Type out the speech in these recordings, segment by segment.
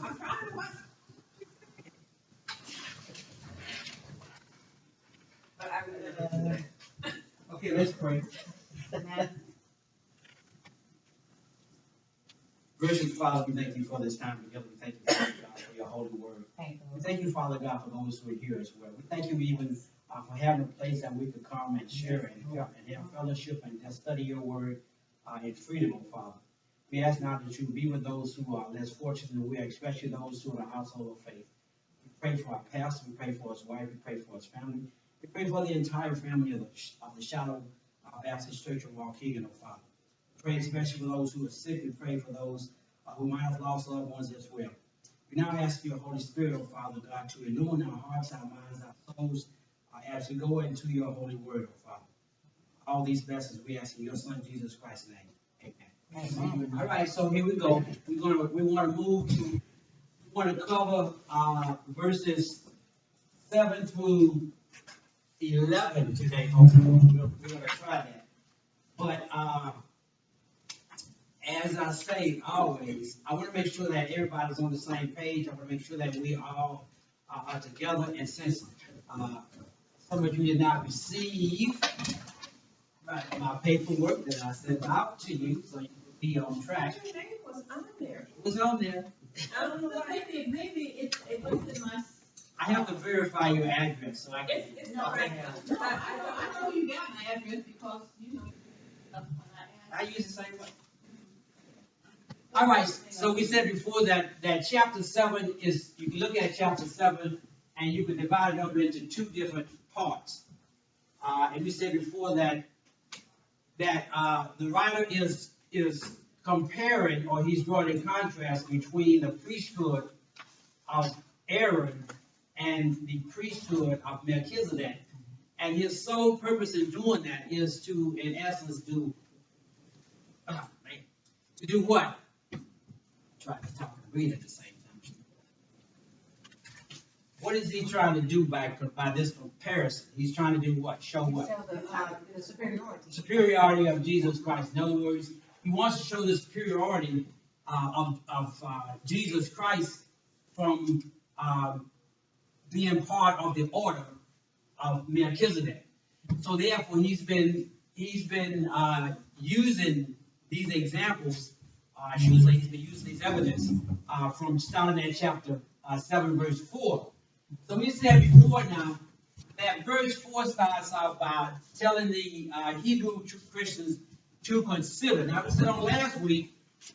I'm trying to watch. But I really Okay, let's pray. Gracious Father, we thank you for this time together. We thank you, Father God, for your holy word. We thank you, Father God, for those who are here as well. We thank you even for having a place that we could come and share and have fellowship and just study your word in freedom, oh Father. We ask now that you be with those who are less fortunate than we are, especially those who are in the household of faith. We pray for our pastor, we pray for his wife, we pray for his family. We pray for the entire family of the Shadow Baptist Church of Waukegan, oh Father. Pray especially for those who are sick. We pray for those who might have lost loved ones as well. We now ask your Holy Spirit, oh Father God, to illumine our hearts, our minds, our souls, as we go into your holy word, oh Father. All these blessings we ask in your Son Jesus Christ's name. Amen. All right, so here we go. We want to cover verses 7 through 11 today. We're going to try that. But as I say always, I want to make sure that everybody's on the same page. I want to make sure that we all are together. And since some of you did not receive my paperwork that I sent out to you, so you can be on track. Your name was on there. It was on there. I don't know why. Maybe it wasn't in my. I have to verify your address, so I can. It's not right now. I know you got my address because, you know, I use the same way. All right, so we said before that chapter 7 is, you can look at chapter 7 and you can divide it up into two different parts. And we said before that the writer is comparing, or he's drawing a contrast between the priesthood of Aaron and the priesthood of Melchizedek. And his sole purpose in doing that is to, in essence, do what? Try to talk and read at the same time. What is he trying to do by this comparison? He's trying to do what? Show what? show the superiority. Superiority of Jesus Christ. In other words, he wants to show the superiority of Jesus Christ from being part of the order of Melchizedek. So therefore, he's been using these examples. I should say he's been using these evidence from starting at chapter 7, verse 4. So we said before now that verse 4 starts out by telling the Hebrew Christians to consider. Now, we said on last week,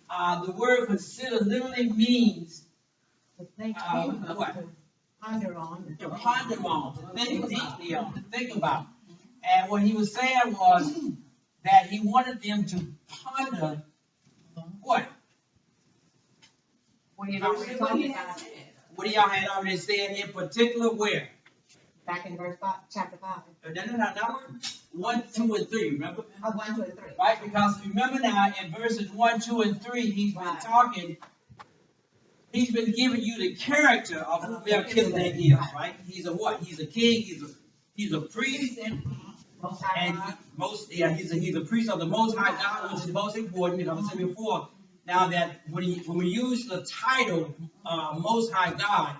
the word consider literally means what? To ponder on. To ponder on, to think deeply on, to think about. And what he was saying was that he wanted them to ponder what? What y'all had already said, in particular where? Back in verse 5, chapter 5. No, 1, 2, and 3, remember? Oh, 1, 2, and 3. Right, because remember now in verses 1, 2, and 3, he's been talking, he's been giving you the character of who Melchizedek is, right? He's a what? He's a king, he's a priest, and he's a priest of the Most High God, which is most important, because I said before, now that when we use the title Most High God,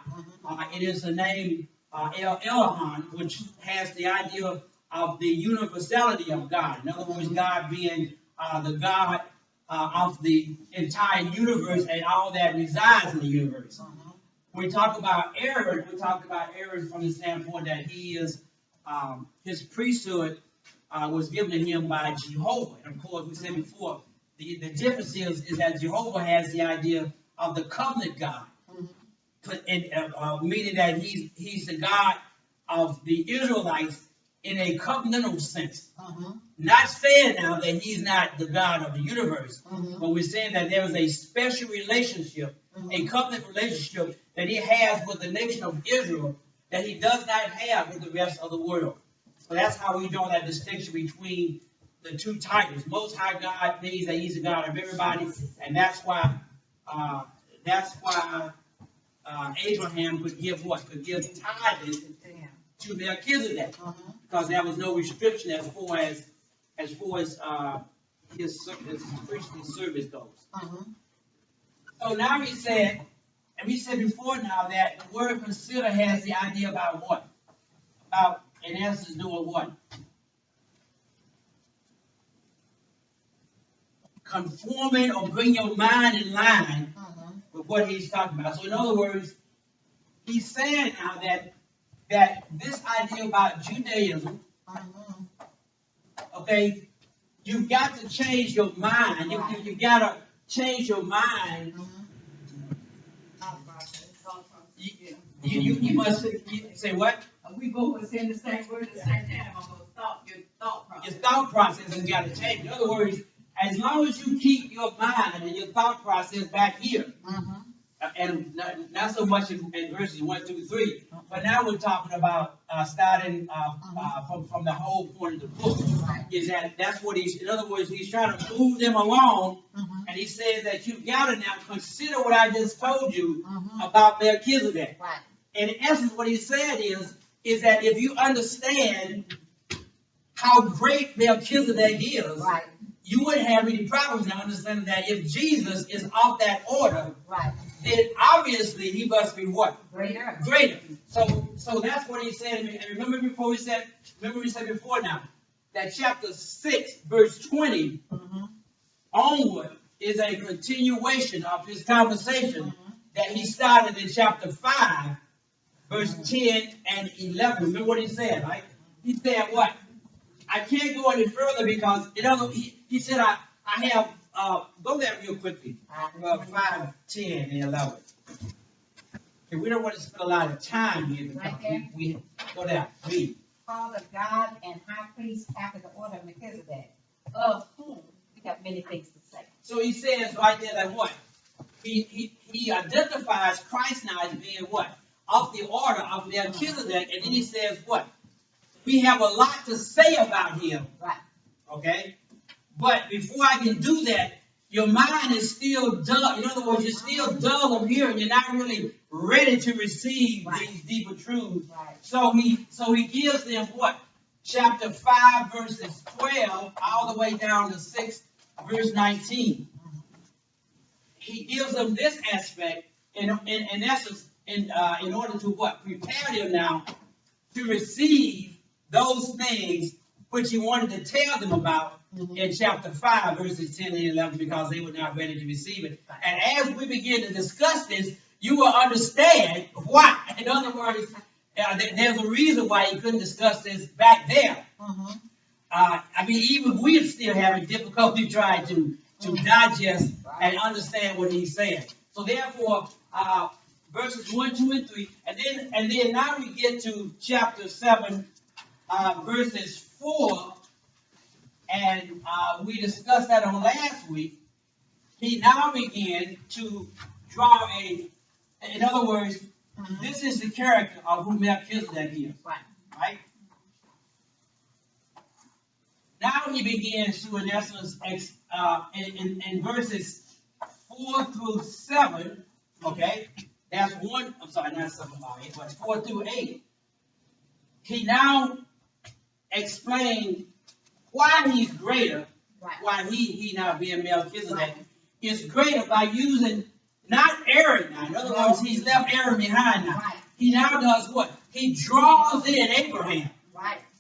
it is the name El Elohim, which has the idea of the universality of God. In other words, God being the God of the entire universe and all that resides in the universe. When we talk about Aaron, from the standpoint that he is his priesthood was given to him by Jehovah. And of course, we said before, the difference is that Jehovah has the idea of the covenant God, meaning that he's the God of the Israelites in a covenantal sense. Not saying now that he's not the God of the universe, but we're saying that there is a special relationship, a covenant relationship that he has with the nation of Israel that he does not have with the rest of the world. So that's how we draw that distinction between the two titles. Most High God means that he's the God of everybody, and that's why Abraham could give what? Could give tithing to Melchizedek, because there was no restriction as far as his priestly service goes. So now he said, And we said before now that the word consider has the idea about what? About, in essence, doing what? Conforming or bring your mind in line with what he's talking about. So in other words, he's saying now that this idea about Judaism, okay, you've got to change your mind. You've got to change your mind. You must say what? We both was saying the same word at the same time. I'm gonna stop your thought process. Your thought process has got to change. In other words, as long as you keep your mind and your thought process back here, and not so much in verses 1, 2, 3, but now we're talking about starting from the whole point of the book. Is that's what he's, in other words, he's trying to move them along, and he says that you've got to now consider what I just told you about Melchizedek. Right. And in essence, what he said is that if you understand how great Melchizedek is, Right. you wouldn't have any problems now understanding that if Jesus is off that order, Right. then obviously he must be what? Greater. Greater. So that's what he said. And remember we said before now, that chapter 6, verse 20 onward is a continuation of his conversation that he started in chapter 5, verse 10 and 11. Remember what he said, right? He said what? I can't go any further because he said I have go there real quickly. 5, 10, and 11. Okay, we don't want to spend a lot of time here because we go there. Read. Father God and high priest after the order of Melchizedek, of whom we have many things to say. So he says right there that what? He identifies Christ now as being what? Of the order of Melchizedek, and then he says what? We have a lot to say about him. Right. Okay? But before I can do that, your mind is still dull. In other words, you're still dull of hearing. You're not really ready to receive these deeper truths. Right. So he gives them what? Chapter 5, verses 12, all the way down to 6, verse 19. He gives them this aspect in essence in order to what? Prepare them now to receive those things which he wanted to tell them about in chapter 5, verses 10 and 11, because they were not ready to receive it. And as we begin to discuss this, you will understand why. In other words, there's a reason why he couldn't discuss this back there. I mean, even we're still having difficulty trying to digest and understand what he's saying. So therefore, verses 1, 2, and 3, and then now we get to chapter 7, verses 4, and we discussed that on last week. He now began to draw in other words, this is the character of who Melchizedek is. Right? Now he begins to, in essence, in verses 4 through 7, okay, that's one, I'm sorry, not 7, 8, but 4 through 8. He now explained why he's greater, why he now being Melchizedek, is greater by using not Aaron now. In other words, he's left Aaron behind now. He now does what? He draws in Abraham.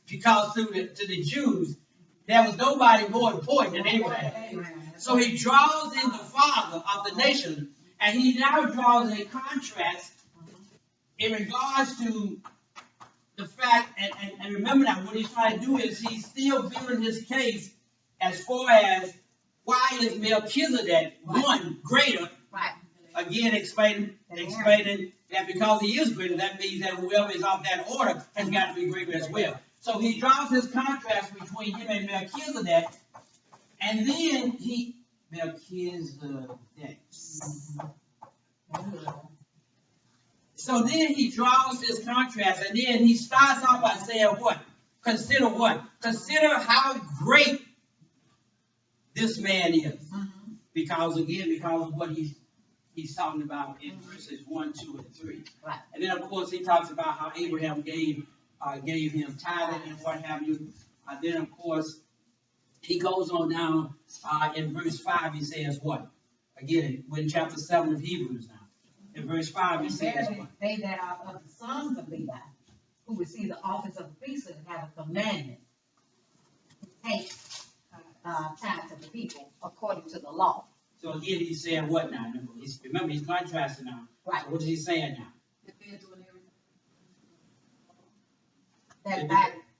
Because to the Jews, there was nobody more important than Abraham. So he draws in the father of the nation, and he now draws a contrast in regards to the fact, and remember now, what he's trying to do is he's still building his case as far as why is Melchizedek one greater. Again, explaining that because he is greater, that means that whoever is of that order has got to be greater as well. So he draws his contrast between him and Melchizedek, and then Melchizedek. So then he draws this contrast, and then he starts off by saying what? Consider what? Consider how great this man is. Because of what he's talking about in verses 1, 2, and 3. And then, of course, he talks about how Abraham gave him tithing and what have you. Then, of course, he goes on down in verse 5, he says what? Again, we're in chapter 7 of Hebrews now. In verse 5, he And says verily, what? they that are of the sons of Levi, who receive the office of the priesthood, have a commandment to take tithes of the people according to the law. So again, he's saying what now? Remember, he's contrasting now. Right. So what is he saying now? If they're doing That everything.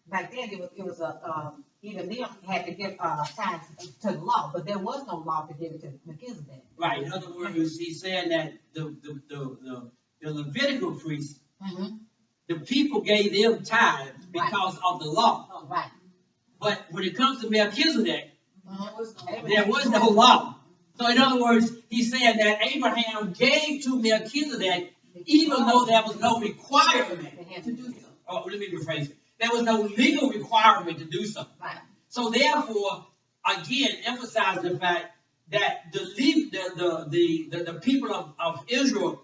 back then, it was a, even them had to give, tithes to the law, but there was no law to give it to Melchizedek. Right. In other words, he's saying that the Levitical priests, Mm-hmm. the people gave them tithes because of the law. Oh, right. But when it comes to Melchizedek, Mm-hmm. there was no law. So in other words, he's saying that Abraham gave to Melchizedek even though there was no requirement To do so. Oh, let me rephrase it. There was no legal requirement to do so. Right. So therefore, again, emphasize the fact that the people of Israel,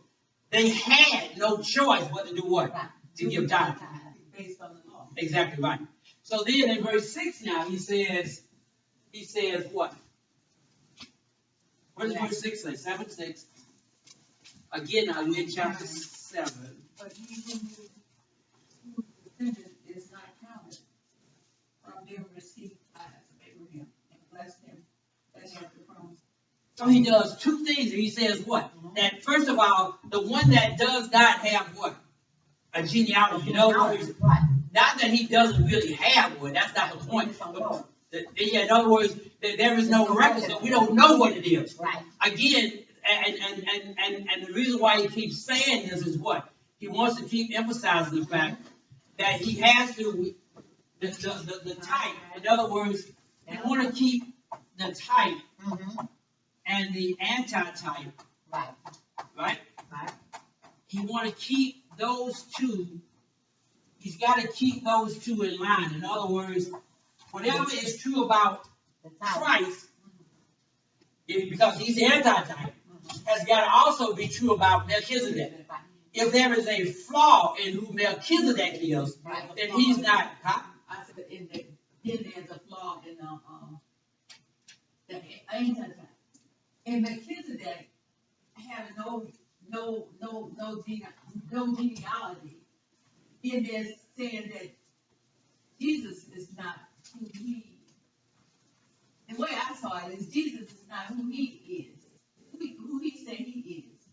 they had no choice but to do what? Right. To give tithes. Based on the law. Exactly right. So then in verse 6 now, he says what? What does verse 6 say? 7:6. Again, now we're in chapter 7. But he who descended is not counted from them received tithes of Abraham and blessed him that had the promise. So he does two things, and he says what? That first of all, the one that does not have what? A genealogy. In other words, Right. not that he doesn't really have one, that's not the point. In other words, there is no record, so we don't know what it is. Right. Again, and the reason why he keeps saying this is what? He wants to keep emphasizing the fact that he has to, the type, in other words, you want to keep the type Mm-hmm. and the anti-type, Right. right? Right. He want to keep those two, he's got to keep those two in line. In other words, whatever is true about The type. Christ, because he's the anti-type, has got to also be true about Melchizedek. Right. If there is a flaw in who Melchizedek is, Right. then he's not, huh? I said, then there's a flaw in the anti-type. And Melchizedek had no genealogy. Then there's saying that Jesus is not who he. The way I saw it is Jesus is not who he is, who he said he is.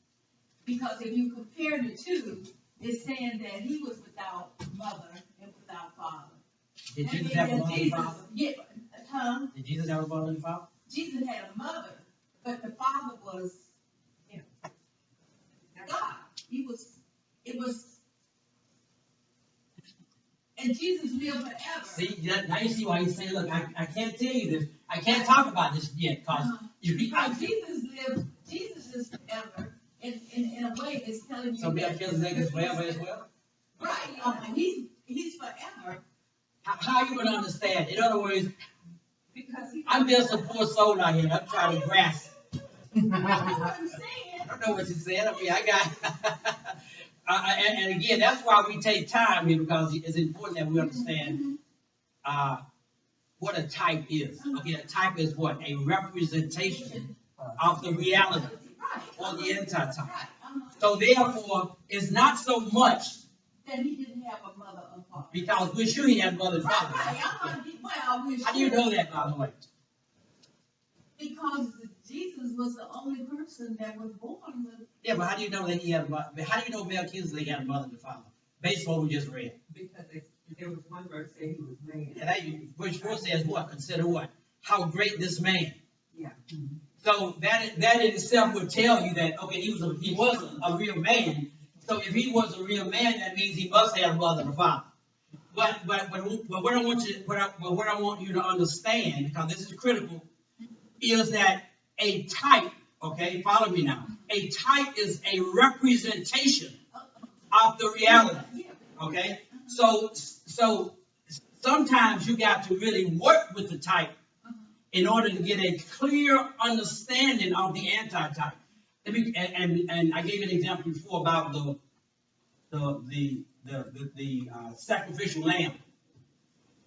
Because if you compare the two, it's saying that he was without mother and without father. Did And Jesus then have a mother and Jesus- father? Yeah, Did Jesus have a mother and father? Jesus had a mother, but the father was, God. It was, and Jesus lived forever. See, now you see why he's saying, look, I can't tell you this. I can't talk about this yet, because Because Jesus is forever, in a way, it's telling you. so Melchizedek is forever as well. Right, he's forever, How are you going to understand? In other words, because he. I'm just a poor soul out here. I'm trying to grasp. I know what I'm saying. I don't know what you said. I mean, I got. And again, that's why we take time here, because it's important that we understand what a type is. Okay, a type is what? A representation of the reality Right. or the anti-type. Right. So therefore, it's not so much That he didn't have a mother or father. because we're sure he had mother and Right, father. well, we're How do you sure. know that, by the way? Because Jesus was the only person that was born with. Yeah, but how do you know that he had a mother? How do you know Melchizedek had a mother and father? Based on what we just read. Because there was one verse saying he was made. And that, verse 4 says what? Consider what? How great this man. Yeah. So that in itself would tell you that, okay, he was a real man. So if he was a real man, that means he must have a mother and a father. But what I want you to understand, because this is critical, is that a type, okay, follow me now. A type is a representation of the reality. Okay? So sometimes you got to really work with the type in order to get a clear understanding of the anti-type. And I gave an example before about the sacrificial lamb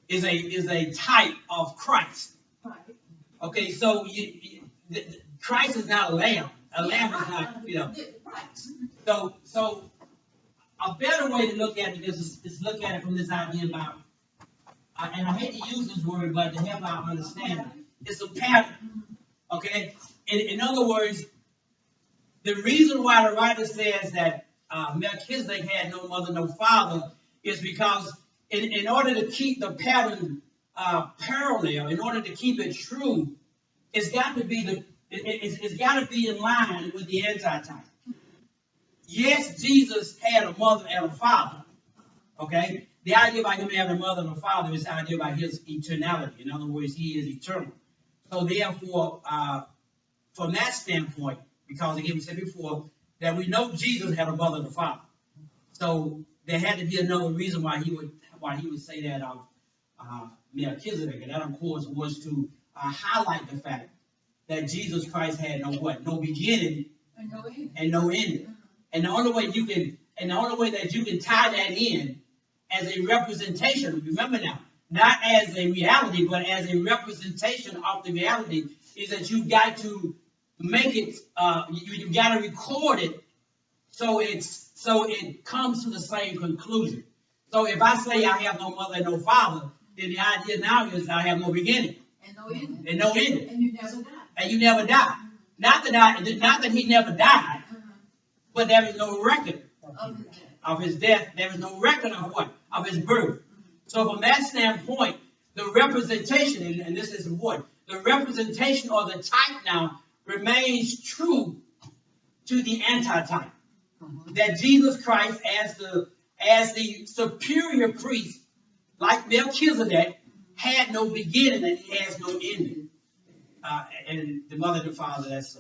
is a type of Christ. Right. Okay, so Christ is not a lamb. A lamb is not, Right. So a better way to look at it is look at it from this idea about, and I hate to use this word, but to help our understanding, it's a pattern. Okay? In other words, the reason why the writer says that Melchizedek had no mother, no father, is because in order to keep the pattern parallel, in order to keep it true, it's got to be it's got to be in line with the antitype. Yes, Jesus had a mother and a father. Okay, the idea about him having a mother and a father is the idea about his eternality. In other words, he is eternal. So therefore, from that standpoint, because again we said before that we know Jesus had a mother and a father, so there had to be another reason why he would say that of Melchizedek, and that of course was to highlight the fact that Jesus Christ had no what, no beginning and no ending, and the only way that you can tie that in as a representation. Remember now, not as a reality, but as a representation of the reality, is that you've got to make it, you've got to record it so it comes to the same conclusion. So if I say I have no mother and no father, then the idea now is I have no beginning And no ending. and no ending, And you never die. and you never die. Not that he never died, but there is no record of his death. There is no record of what? Of his birth. So from that standpoint, the representation, and this is important, the representation or the type now remains true to the antitype. That Jesus Christ, as the superior priest, like Melchizedek, had no beginning and he has no ending. And the mother and the father, that's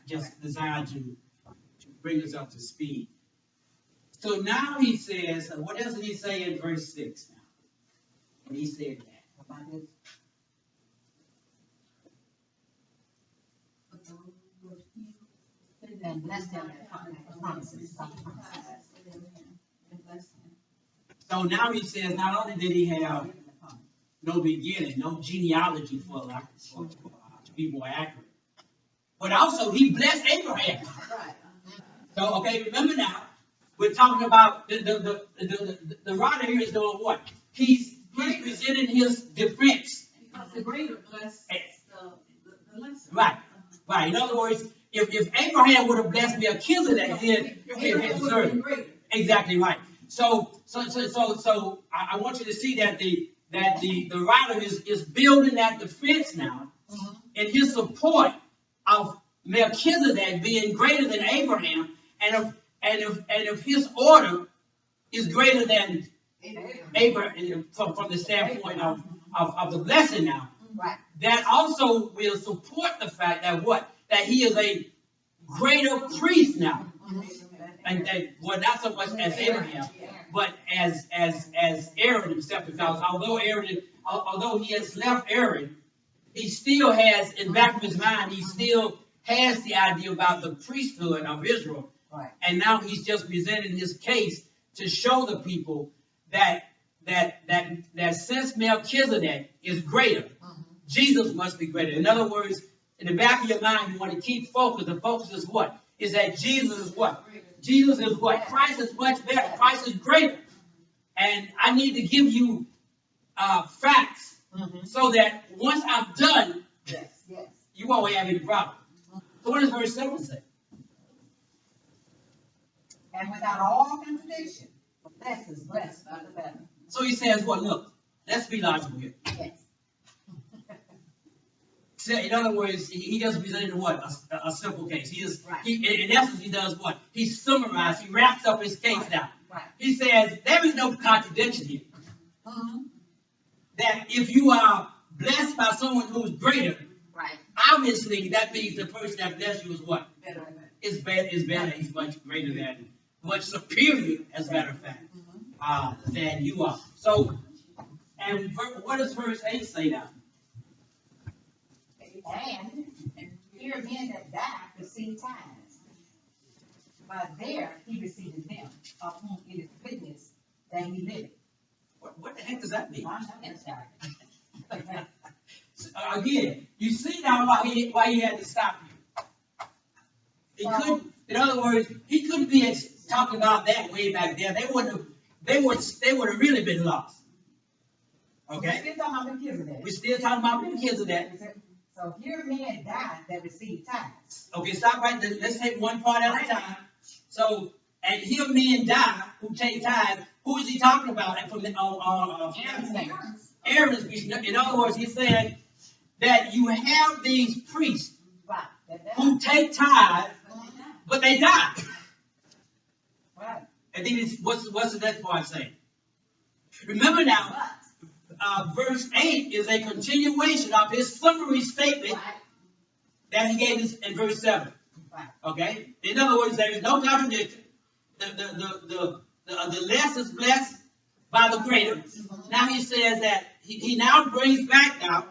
just designed to bring us up to speed. So now he says, what else did he say in verse 6 now? When he said that. And bless them promises. So now he says, not only did he have no beginning, no genealogy to be more accurate, but also he blessed Abraham. Right. So, okay, remember now, we're talking about the writer here is doing what? He's presenting his defense. Because the greater bless the lesser. Right. In other words, if Abraham would have blessed Melchizedek, then Abraham would have been greater. exactly right. So I want you to see that the writer is building that defense now in his support of Melchizedek being greater than Abraham, and if his order is greater than Abraham from the standpoint of the blessing now, Right. that also will support the fact that what? That he is a greater priest now. And that, well, not so much as Abraham, but as Aaron himself, because although he has left Aaron, he still has, in back of his mind, he still has the idea about the priesthood of Israel. Right. And now he's just presenting his case to show the people that since Melchizedek is greater, Jesus must be greater. In other words, in the back of your mind, you want to keep focus. The focus is what? Is that Jesus is what? Jesus is what? Christ is much better. Christ is greater. And I need to give you facts so that once I'm done, Yes. you won't have any problem. So what does verse 7 say? And without all contradiction, the blessed is blessed by the better. So he says, well, look, let's be logical here. Yes. So in other words, he doesn't present what? A simple case. Right. In essence, he does what? He summarizes, he wraps up his case down. Right. He says, there is no contradiction here. Mm-hmm. That if you are blessed by someone who's greater, Right. obviously that means the person that blessed you is what? Better. Is better. He's much greater than, much superior, as a matter of fact, than you are. So, and what does verse 8 say now? And here men that die receive tithes. But there he received them, of whom it is witness that he liveth. What the heck does that mean? I know that's right. Again, you see now why he had to stop you. In other words, he couldn't be talking about that way back there. They would have really been lost. Okay? We're still talking about Melchizedek. We're still talking about Melchizedek. So here men died that received tithes. Okay, stop right there. Let's take one part at a time. So, and here men die who take tithes. Who is he talking about? And from the, Aaron's priest. In other words, he's saying that you have these priests Right. who take tithes, but they die. Right. And then what's the next part saying? Remember now, verse 8 is a continuation of his summary statement Right. that he gave us in verse 7. Right. Okay? In other words, there is no contradiction. The less is blessed by the greater. Now he says that he now brings back now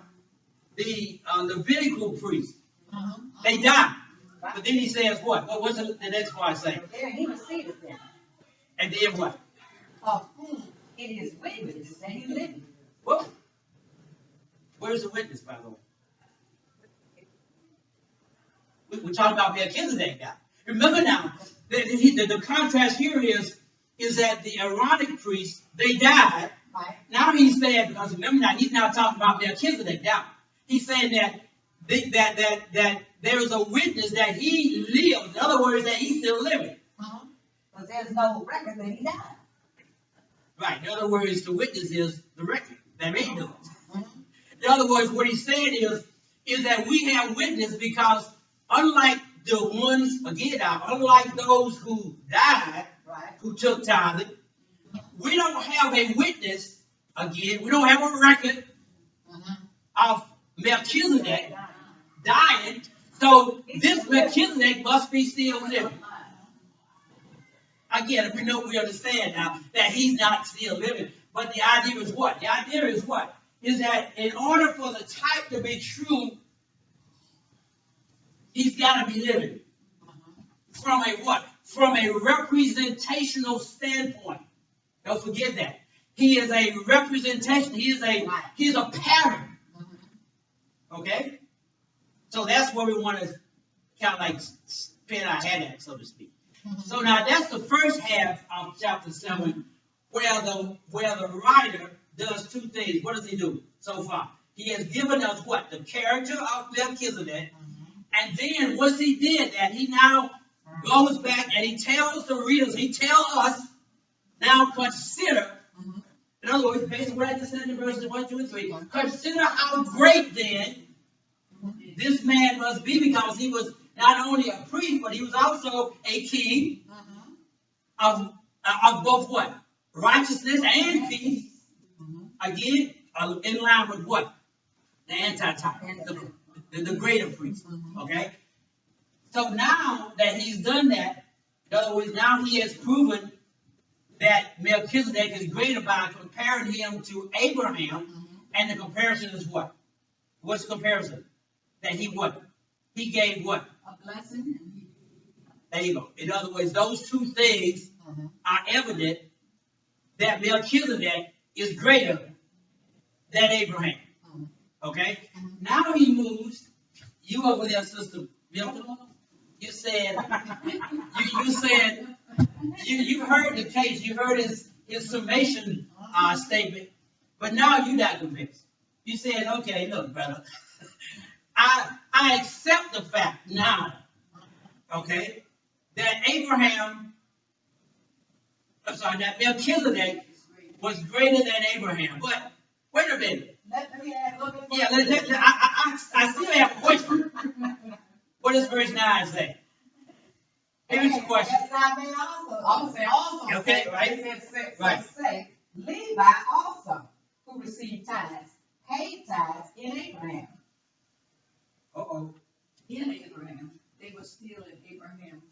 the Levitical priests. They die. But then he says what? What's the next part saying? There he received them. And then what? Of whom it is witness that he lived. Well, where's the witness, by the way? We're talking about Melchizedek now. Remember now, the contrast here is that the Aaronic priests, they died. Right. Now he's saying, because remember now, he's now talking about Melchizedek now. He's saying that there is a witness that he lives. In other words, that he's still living. Because there's no record that he died. Right. In other words, the witness is the record. There ain't no. In other words, what he's saying is that we have witness because unlike the ones, again now, unlike those who died, Right. who took tithing, we don't have a witness, again, we don't have a record of Melchizedek dying. So this Melchizedek must be still living. Again, we understand now that he's not still living. But the idea is what? The idea is what? Is that in order for the type to be true, he's got to be living. From a what? From a representational standpoint. Don't forget that. He is a representation. He is a pattern. Okay? So that's where we want to kind of like spin our head at, so to speak. So now that's the first half of chapter 7, where the writer does two things. What does he do so far? He has given us what? The character of Melchizedek. And then once he did that, he now goes back and he tells the readers, he tells us, now consider, in other words, based on what I just said in verses 1, 2, and 3, consider how great then this man must be, because he was not only a priest, but he was also a king of both what? Righteousness and peace. Again, in line with what? The anti-type, the greater priest. Okay? So now that he's done that, in other words, now he has proven that Melchizedek is greater by comparing him to Abraham, and the comparison is what? What's the comparison? That he what? He gave what? A blessing. There you go. In other words, those two things are evident that Melchizedek is greater than Abraham. Okay? Now he moves. You over there, Sister Milton. You said, you heard the case. You heard his summation statement. But now you're not convinced. You said, okay, look, brother. I accept the fact now, okay, that that Melchizedek was greater than Abraham. But wait a minute. Let me add a little bit more. Yeah, I still have a question. What does verse 9 say? Here's the question. Yes, I may also. I'm going to say also. Okay, right. It says, Right. say, Levi also, who received tithes, paid tithes in Abraham. Uh-oh. In Abraham. They were still in Abraham's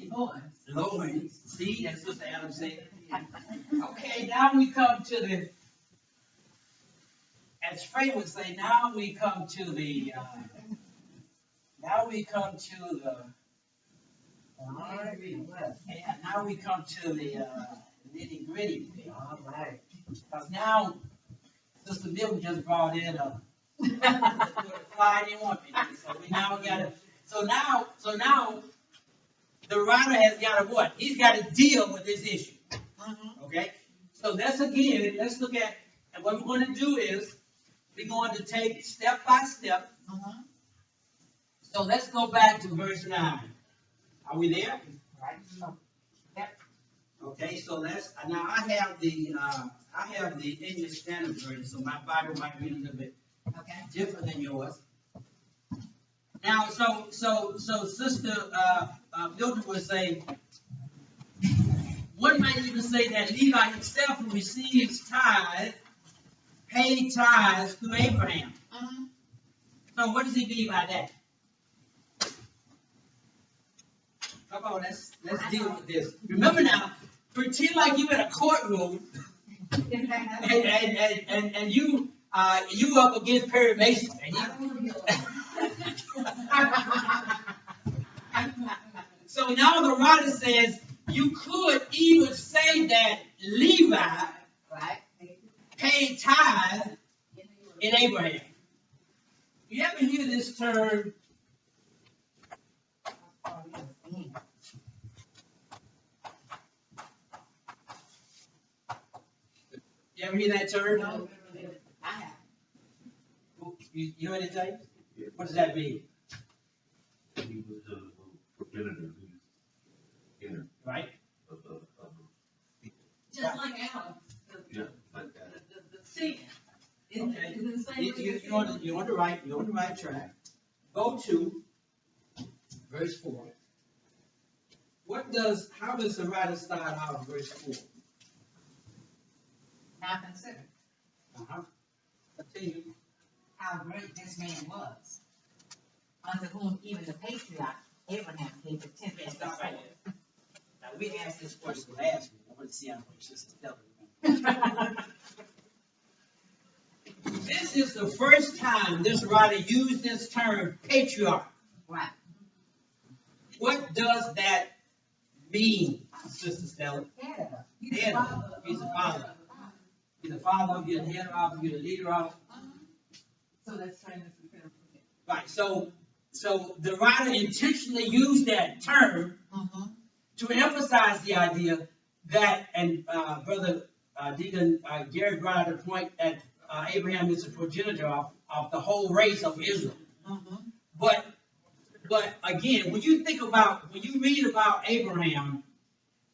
boys. Lord, see, as Sister Adam said. Okay, now we come to the, as Frey would say, now we come to the nitty gritty. All right. Because now, Sister Milton just brought in a fly in one minute. So we now got to So now, the writer has got to what? He's got to deal with this issue, okay? So let's look at, and what we're going to do is, we're going to take step by step. So let's go back to verse 9. Are we there? Right, so, Okay, so now I have the English Standard Version, so my Bible might read a little bit okay. different than yours. Now, so Sister Mildred would say, one might even say that Levi himself, who receives tithe, paid tithes to Abraham. So what does he mean by that? Come on, let's deal with this. Remember now, pretend like you're in a courtroom and you up against Perry Mason. And so now the writer says you could even say that Levi Right. paid tithe in Abraham. You ever hear this term? You ever hear that term? No, I have. You heard it, James? What does that mean? He was a progenitor, he was, Right? of Just like Adam, yeah, like that. the sin. Isn't it? Is it the same? You're on the right track. Go to verse 4. How does the writer start out verse 4? Now consider Continue. how great this man was, unto whom even the patriarch Abraham gave the tenth Okay, of stop his right land. there. Now, we asked this question last week. I want to see how much this is telling. This is the first time this writer used this term patriarch. Right. What does that mean, Sister Stella? Head of us. Head of. He's the father. He's the father, you're the head of, you're the leader of. So let's turn this to finish. Right, so the writer intentionally used that term to emphasize the idea that, and Brother Deacon Gary brought out the point that Abraham is a progenitor of the whole race of Israel. But again, when you read about Abraham,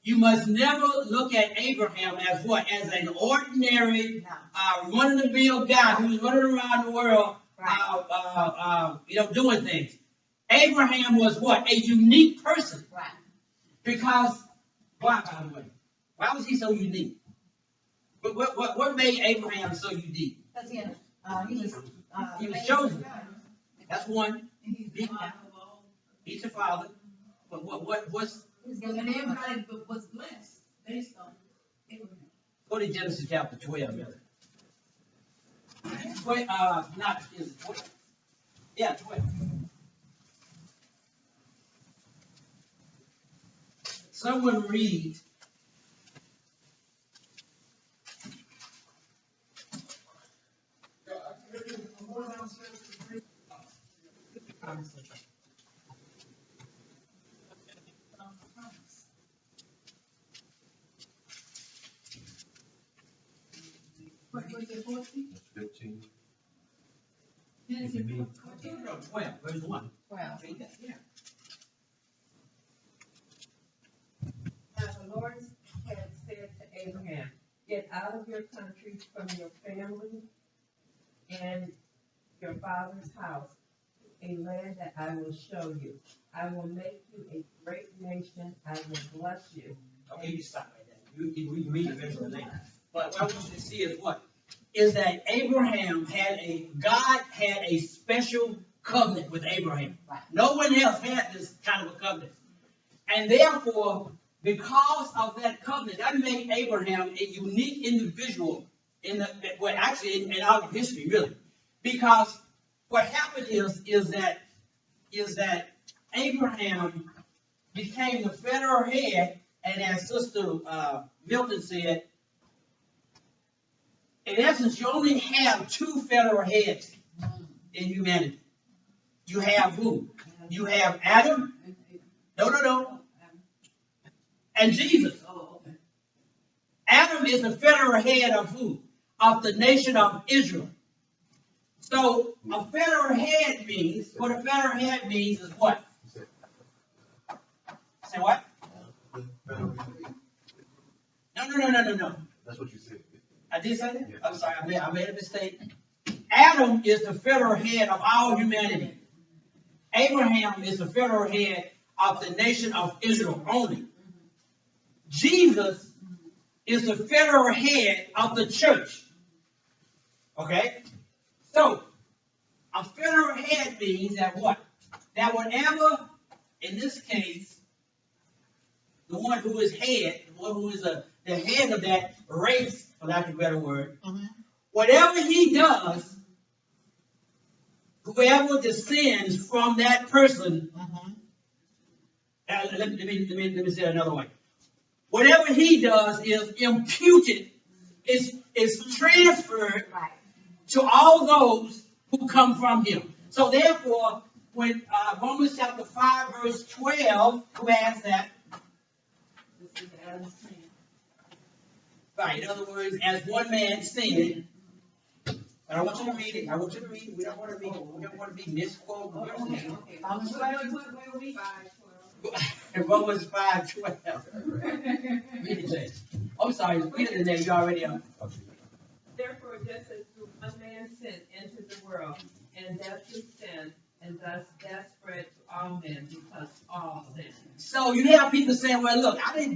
you must never look at Abraham as what? As an ordinary, run-of-the-mill guy who's running around the world, doing things. Abraham was what? A unique person. Right. Because, why, by the way? Why was he so unique? What made Abraham so unique? Because he was chosen. That's one. And he's the father of all. He's the father. But what's He was And given everybody was blessed based on Abraham. go to Genesis chapter 12, brother. Not Genesis 12. Yeah, 12. Someone read. What was it, 14? That's 15. Genesis 12, verse 1. 12. Read that, yeah. Now the Lord had said to Abraham, get out of your country, from your family, and your father's house, a land that I will show you. I will make you a great nation. I will bless you. Okay, you stop right there. You read the verse of the name. But what I want you to see is what? Is that God had a special covenant with Abraham. Right. No one else had this kind of a covenant. And therefore, because of that covenant, that made Abraham a unique individual in our history, really. Because what happened is that Abraham became the federal head, and as Sister Milton said, in essence, you only have two federal heads in humanity. You have who? You have Adam, no, and Jesus. Oh, okay. Adam is the federal head of who? Of the nation of Israel. So a federal head means, what a federal head means is what? Say what? No. That's what you said. I did say that? Yeah. I'm sorry, I made a mistake. Adam is the federal head of all humanity. Abraham is the federal head of the nation of Israel only. Jesus is the federal head of the church. Okay? So, a federal head means that what? That whatever, in this case, the one who is head, the one who is the head of that race, for lack of a better word, whatever he does, whoever descends from that person, let me say it another way. Whatever he does is imputed, is transferred Right. to all those who come from him. So therefore, when Romans chapter 5, verse 12, who has that? This is Adam's sin. Right, in other words, as one man sinned, and I want you to read it. We don't want to be misquoted. Okay. Romans Where we? In Romans 5:12. Read it, Jay. I'm sorry, read it in there. You already are. Therefore, just as through one man's sin entered the world, and death through sin, and thus death spread to all men because all sinned. So you have people saying, well, look, I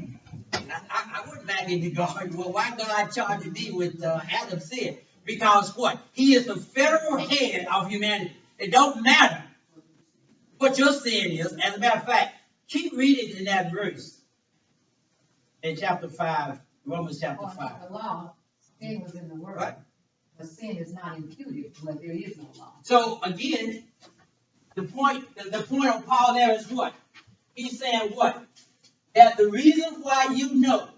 went back into God. Well, why God charged me with Adam's sin? Because what? He is the federal head of humanity. It don't matter what your sin is. As a matter of fact, keep reading in that verse in chapter 5, Romans chapter 5. the law, sin was in the world. Right. But sin is not imputed where there is no law. So again, the point of Paul there is what? He's saying what? That the reason why you know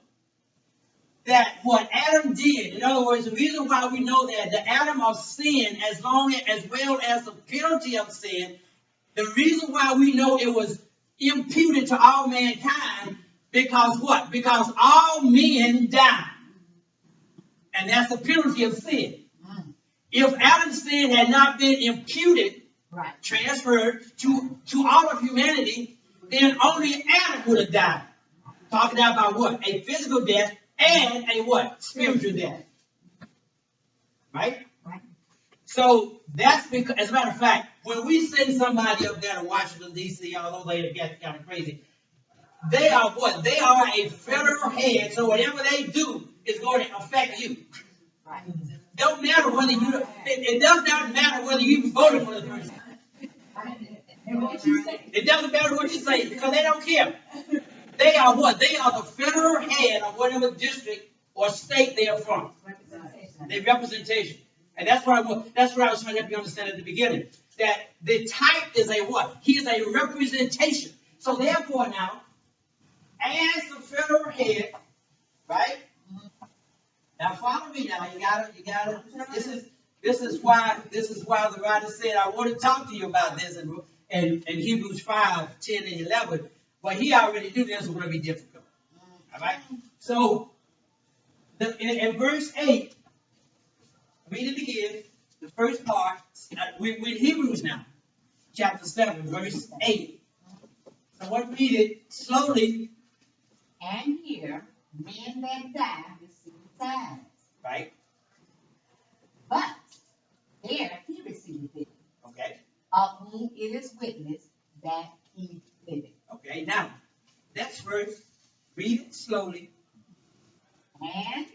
that what Adam did, in other words, the reason why we know that the Adam of sin, as well as the penalty of sin, the reason why we know it was imputed to all mankind, because what? Because all men died. And that's the penalty of sin. If Adam's sin had not been imputed, Right. transferred to all of humanity, then only Adam would have died. Talking about what? A physical death and a what? Spiritual death. Right? Right. So that's because, as a matter of fact, when we send somebody up there to Washington, D.C., all those ladies get kind of crazy, they are what? They are a federal head, so whatever they do is going to affect you. Right. Don't matter whether it does not matter whether you voted for the person. And what you say? It doesn't matter what you say, because they don't care. They are what? They are the federal head of whatever district or state they are from. Their representation. And that's what I was trying to help you understand at the beginning. That the type is a what? He is a representation. So therefore now, as the federal head, right? Now follow me now. You gotta, this is why the writer said, I want to talk to you about this in Hebrews 5, 10, and 11. But he already knew this was going to be difficult. All right? So, in verse 8, read it again, the first part, we're in Hebrews now, chapter 7, verse 8. So I want to read it slowly. And here, men that die receive signs. Right? But there he received it, Okay. of whom it is witness that he liveth. Okay, now, next verse, read it slowly. And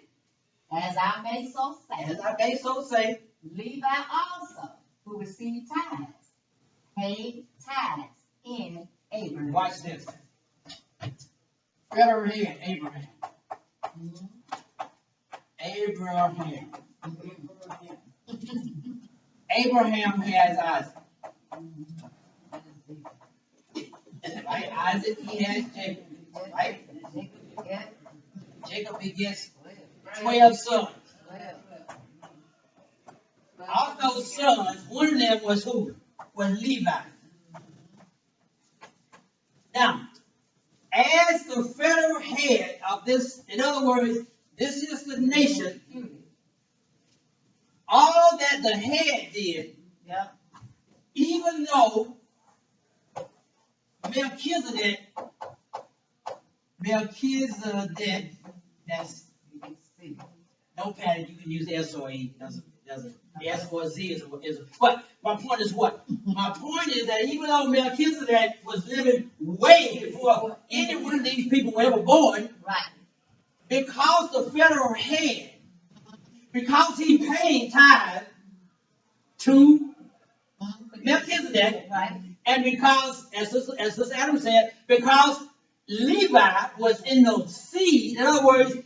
as I may so As say, I may so say, Levi also, who received tithes, paid tithes in Abraham. watch this. Federal head, Abraham. Abraham. Abraham has Isaac. Right? Isaac, he has Jacob. Right? Yeah. Jacob begets 12 sons. Of those sons, one of them was who? Was Levi. Now, as the federal head of this, in other words, this is the nation, all that the head did, Yeah. even though Melchizedek, that's, no panic, you can use SOE, doesn't, the S or Z is, but my point is what? My point is that even though Melchizedek was living way before any one of these people were ever born, Right. because the federal head, because he paid tithe to Melchizedek, Right. and because, as Sister Adam said, because Levi was in the seed, in other words,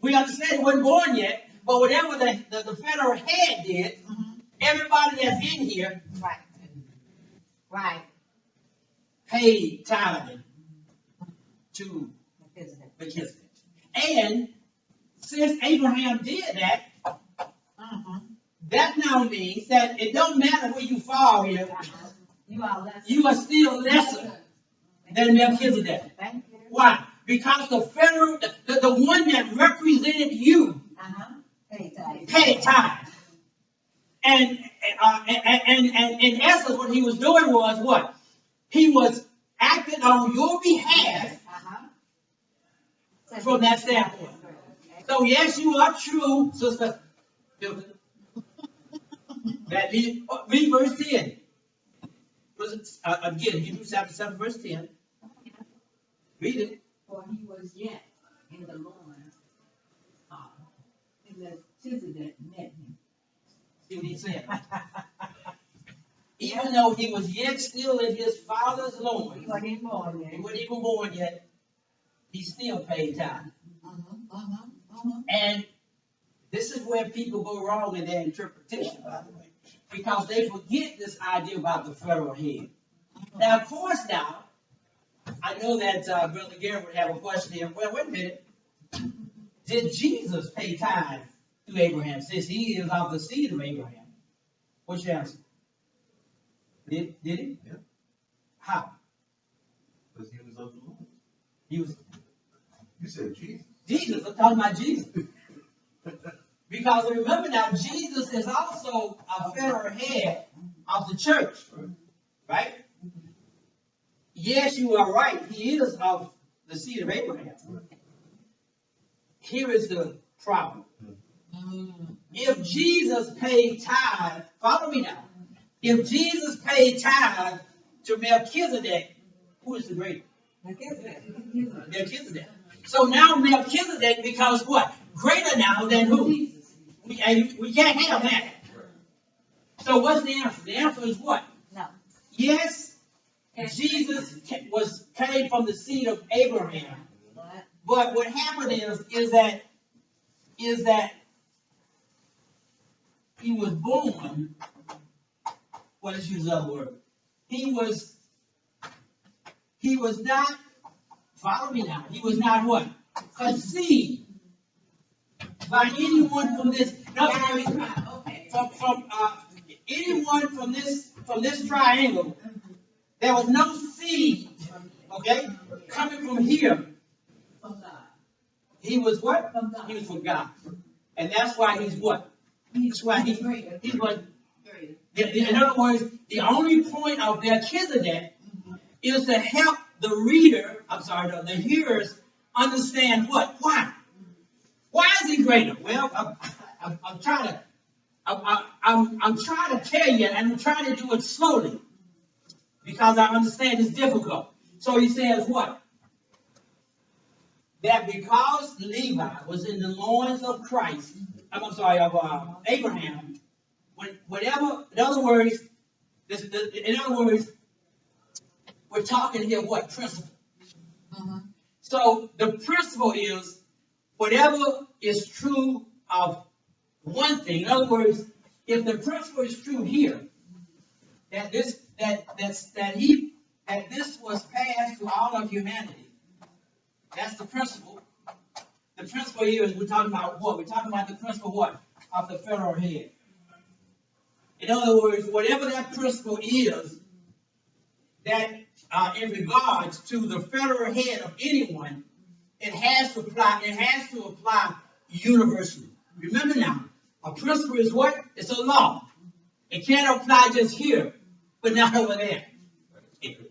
we understand he wasn't born yet, but whatever the federal head did, everybody that's in here Right. Right. paid tithing to Melchizedek. Melchizedek. And since Abraham did that, that now means that it don't matter where you fall here, You are less. you are still lesser than Melchizedek. Thank you. Why? Because the federal, the one that represented you Hey, Ty. paid tithe. And in essence, what he was doing was what? He was acting on your behalf from that standpoint. So yes, you are true, Sister. That read verse 10. Again, Hebrews chapter 7, verse 10. Read it. For he was yet in the loins, and Melchizedek met him. See what he said? Even though he was yet still in his father's loins, You are in born he wasn't even born yet, he still paid tithe. And this is where people go wrong in their interpretation, by the way, because they forget this idea about the federal head. Now, of course, now, I know that Brother Gary would have a question here. Well, wait a minute. Did Jesus pay tithe to Abraham, since he is of the seed of Abraham? What's your answer? Did he? Yeah. How? Because he was of the Lord. He was You said Jesus. Jesus. I'm talking about Jesus. Because remember now, Jesus is also a federal head of the church, right? Yes, you are right. He is of the seed of Abraham. Here is the problem. If Jesus paid tithe, follow me now. If Jesus paid tithe to Melchizedek, who is the greater? Melchizedek. So now Melchizedek becomes what? Greater now than who? We can't have that. So what's the answer? The answer is what? No. Yes, Jesus came from the seed of Abraham. But what happened is that he was born. Well, let's use another word. He was not. Follow me now. He was not what? Conceived by anyone from this. No, from anyone from this triangle. There was no seed. Okay, coming from here. From God. He was what? From God. He was from God, and that's why he's what? That's why he was. In other words, the only point of Melchizedek is to help the reader, the hearers, understand what? Why? Why is he greater? Well, I'm trying to tell you, and I'm trying to do it slowly, because I understand it's difficult. So he says what? That because Levi was in the loins of Christ, of Abraham, whatever, in other words, we're talking here what? Principle. So the principle is whatever is true of one thing. In other words, if the principle is true here, that this was passed to all of humanity. That's the principle. The principle here is we're talking about what? We're talking about the principle what? Of the federal head. In other words, whatever that principle is, that in regards to the federal head of anyone, it has to apply universally. Remember now, a principle is what? It's a law. It can't apply just here, but not over there.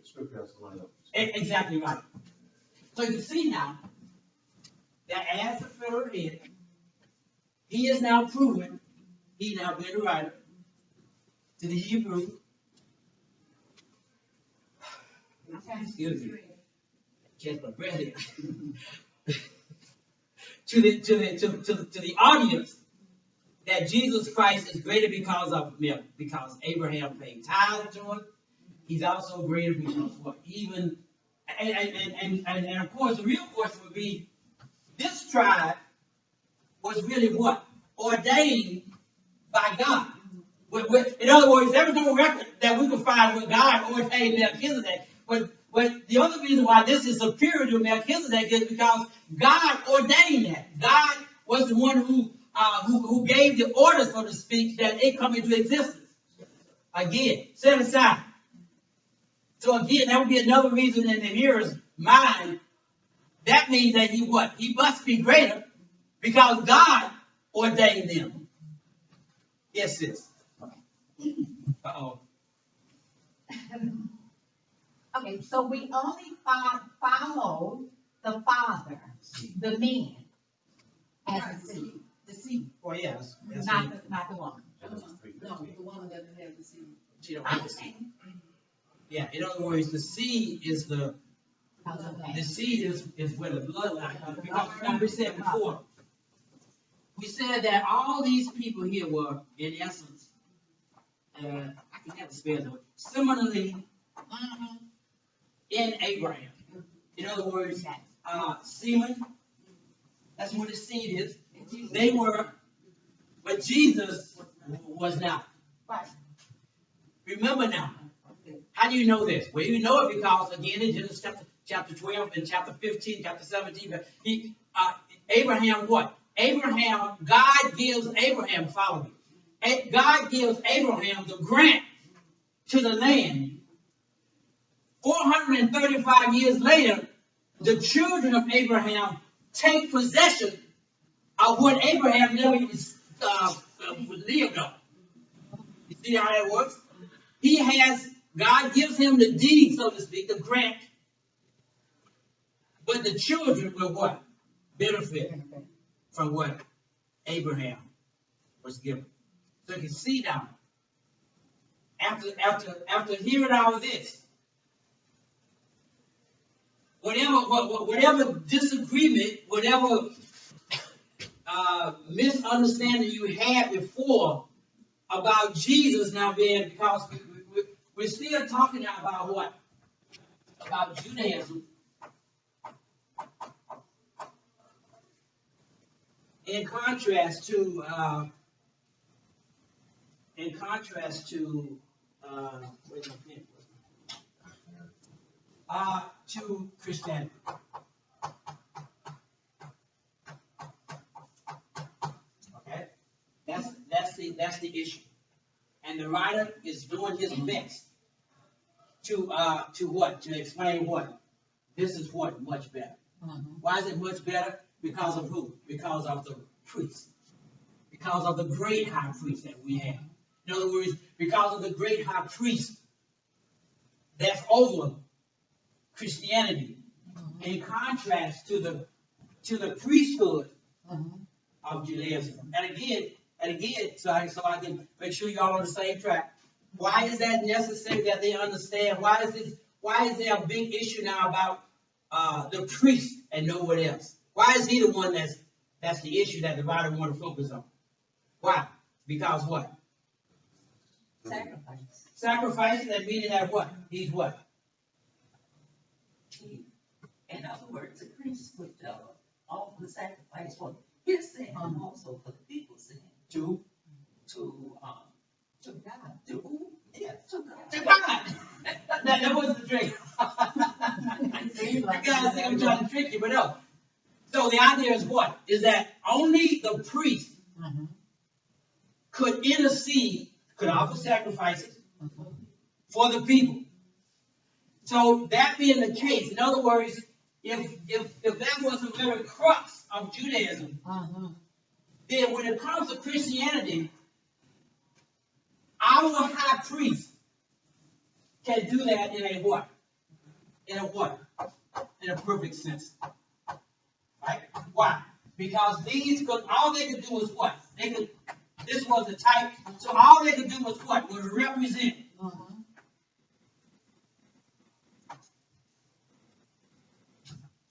Scripture has to line up. Exactly right. So you can see now that as the federal head, he is now proven, he now been a writer to the Hebrew. Excuse me. Catch my breath here. to the audience that Jesus Christ is greater because Abraham paid tithe to him. He's also greater because what? Even and of course the real question would be, this tribe was really what? Ordained by God. In other words, there was no record that we could find where God ordained Melchizedek. But the other reason why this is superior to Melchizedek is because God ordained that. God was the one who gave the order, so to speak, that it come into existence. Again, set aside. So again, that would be another reason in the hearer's mind. That means that he what? He must be greater because God ordained them. Yes, sis. Uh-oh. Okay, so we only follow the father, the man, as the seed, The seed. Oh, yes. not the woman. No, the woman doesn't have the seed. She don't I have the seed. understand. Yeah, in other words, the seed is Okay. where the bloodline comes. Because like we said before, we said that all these people here were, in essence, I can have to spell it, similarly in Abraham. In other words, semen, that's what the seed is. They were, but Jesus was not. Right. Remember now, how do you know this? Well, you know it because, again, in Genesis chapter 12 and chapter 15, chapter 17, Abraham what? Abraham, God gives Abraham, follow me. God gives Abraham the grant to the land. 435 years later, the children of Abraham take possession of what Abraham never even lived on. You see how that works? God gives him the deed, so to speak, the grant. But the children will what? Benefit from what Abraham was given. So you can see now, after hearing all of this, whatever disagreement, whatever misunderstanding you had before about Jesus now being, because we're still talking now about what? About Judaism. In contrast to to Christianity. Okay, that's the issue, and the writer is doing his best to what? To explain what? This is what much better. Why is it much better? Because of who? Because of the priest. Because of the great high priest that we have. In other words, because of the great high priest that's over Christianity, in contrast to the priesthood of Judaism. And again, so I can make sure y'all on the same track. Why is that necessary that they understand? Why is there a big issue now about the priest and no one else? Why is he the one that's the issue that the writer want to focus on? Why? Because what? Sacrifice. Sacrificing, and meaning that what? He's what? In other words, the priest would offer the sacrifice for his sin and also for the people's sin. To God. To who? Yes, to God. To God. That wasn't the trick. You guys think I'm trying to trick you, but no. So the idea is what? Is that only the priest could intercede, could offer sacrifices for the people. So that being the case, in other words, if that was the very crux of Judaism, then when it comes to Christianity, our high priest can do that in a what? In a what? In a perfect sense. Right? Why? Because all they could do was what? This was the type, so all they could do was what? Was represent.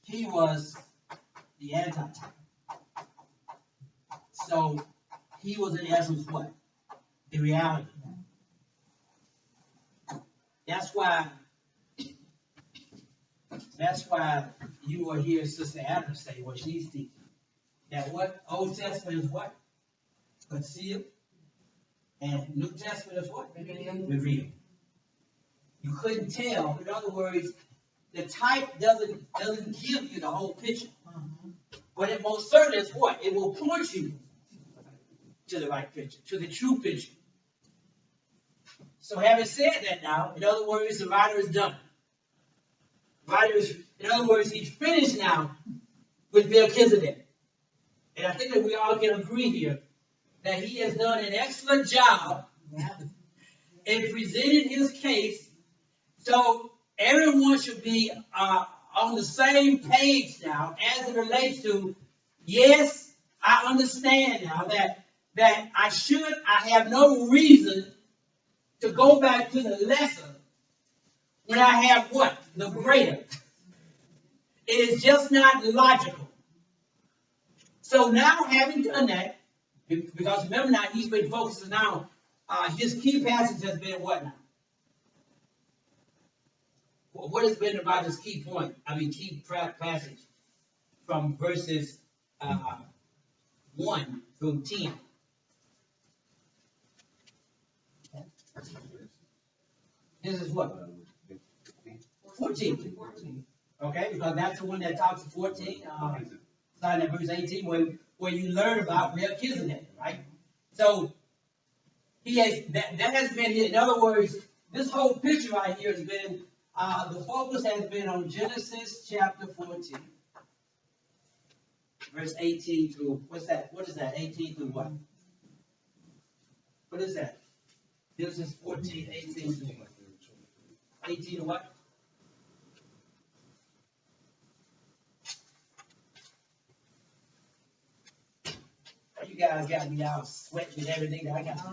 He was the antitype. So he was in essence what? The reality. That's why you will hear Sister Adams say what she's teaching. That what? Old Testament is what? Concealed. And New Testament is what? Revealed. You couldn't tell. In other words, the type doesn't give you the whole picture. But it most certainly is what? It will point you to the right picture, to the true picture. So having said that now, in other words, the writer is done. In other words, he's finished now with Melchizedek. And I think that we all can agree here that he has done an excellent job in presenting his case. So everyone should be on the same page now as it relates to, yes, I understand now that I have no reason to go back to the lesser when I have what? The greater. It is just not logical. So now having done that, because remember now, he's been focusing now, his key passage has been what now? What has been about his key point? Key passage from verses 1 through 10. This is what? 14. Okay, because that's the one that talks to 14, starting at verse 18, where you learn about Melchizedek, right? So that has been, in other words, this whole picture right here has been, the focus has been on Genesis chapter 14, verse 18 through, what's that? What is that? 18 through what? What is that? Genesis 14, 18 through what? 18 to what? You guys got me out sweating and everything. I got to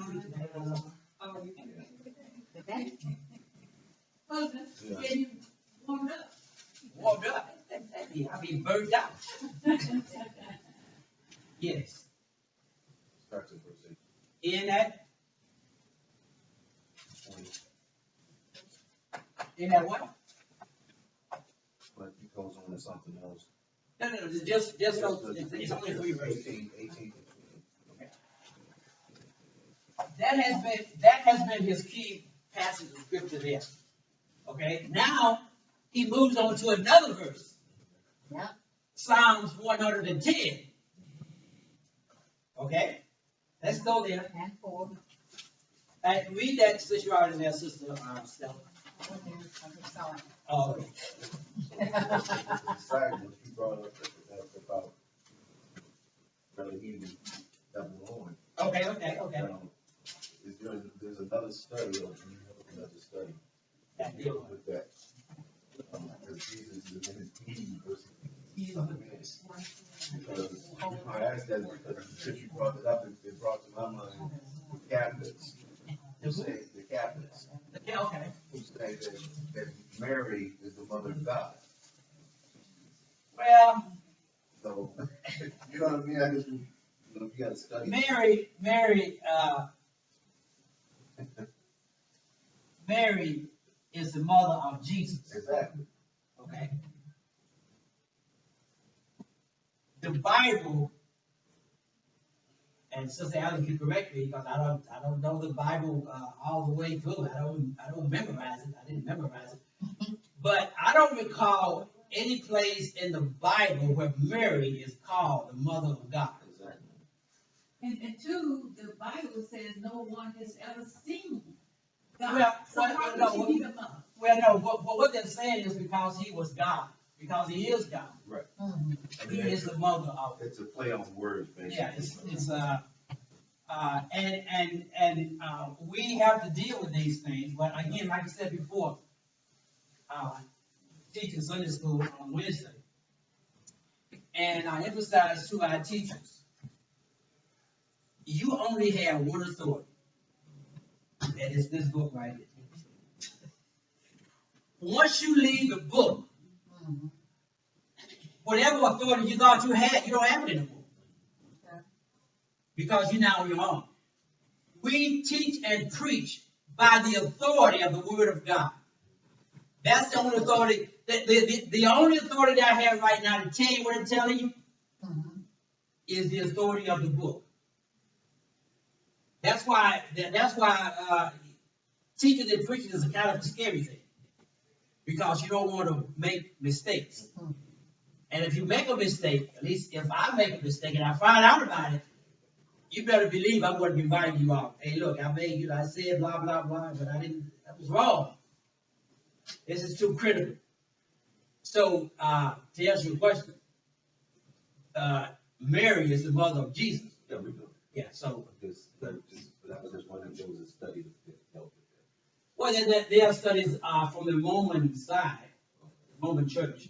Husband, get you warmed up. warmed up. I be burnt out. Yes. Starts at verse 8. In that what? But he goes on to something else. No, it's only 3 verses. 18. That has been his key passage of scripture there. Okay, now he moves on to another verse. Yeah. Psalms 110. Okay, let's go there. And 4. Read that since you're already there, Sister Stella. Oh, okay. Sorry, what you brought up about Brother Eden Babylon. Okay. There's another study, or another study that deals with that. Because Jesus is in his Eden versus because I asked that because since you brought it up, it brought to my mind the Catholics. Who say the Catholics? Okay. Who say that Mary is the mother of God. Well, So you know what I mean? I just you got to study. Mary is the mother of Jesus. Exactly. Okay. The Bible, and Sister Allen can correct me because I don't know the Bible all the way through. I don't memorize it. I didn't memorize it. But I don't recall any place in the Bible where Mary is called the mother of God. And two, the Bible says no one has ever seen God. Well, So well, how no, could she be the mother? Well, no, what they're saying is because he was God, because he is God. Mhm. I He mean, is the mother of, it's a play on words, basically. yeah, we have to deal with these things, but again, like I said before, teaching Sunday school on Wednesday. And I emphasize to our teachers, you only have one authority, and it's this book right here. Once you leave the book, Mhm. whatever authority you thought you had, you don't have it anymore. Okay. Because you're now on your own. We teach and preach by the authority of the Word of God. That's the only authority, the only authority that I have right now to tell you what I'm telling you Mhm. is the authority of the book. That's why teaching and preaching is a kind of a scary thing. Because you don't want to make mistakes. Mhm. And if you make a mistake, at least if I make a mistake and I find out about it, you better believe I'm going to be inviting you out. Hey, look, I said blah, blah, blah, but that was wrong. This is too critical. So, to answer your question, Mary is the mother of Jesus. Yeah, we do. Yeah, so, I was just wondering if there was a study that helped with that. well, there are studies from the Mormon side, Mormon church.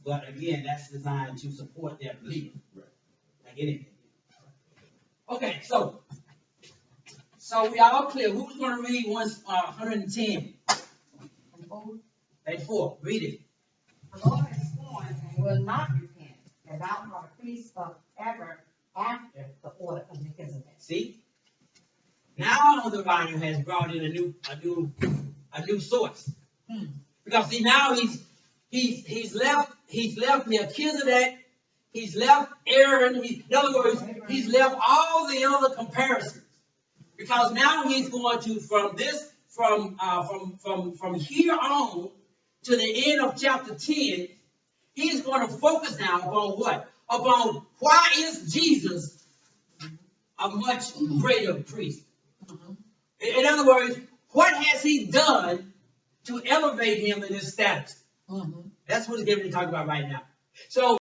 But again, that's designed to support their belief. Right. Like anything. Okay, so we are all clear. Who's going to read 110? And food, Page 4. Read it. the Lord has sworn and will not repent, that thou art a priest of ever after the order of Melchizedek. See? Now the writer has brought in a new source. Because see, now he's left Melchizedek, he's left Aaron, in other words, he's left all the other comparisons. Because now he's going to from here on to the end of chapter 10, he's going to focus now upon what? Upon why is Jesus a much greater priest? In other words, what has he done to elevate him in his status? Mhm. That's what he's going to talk about right now. So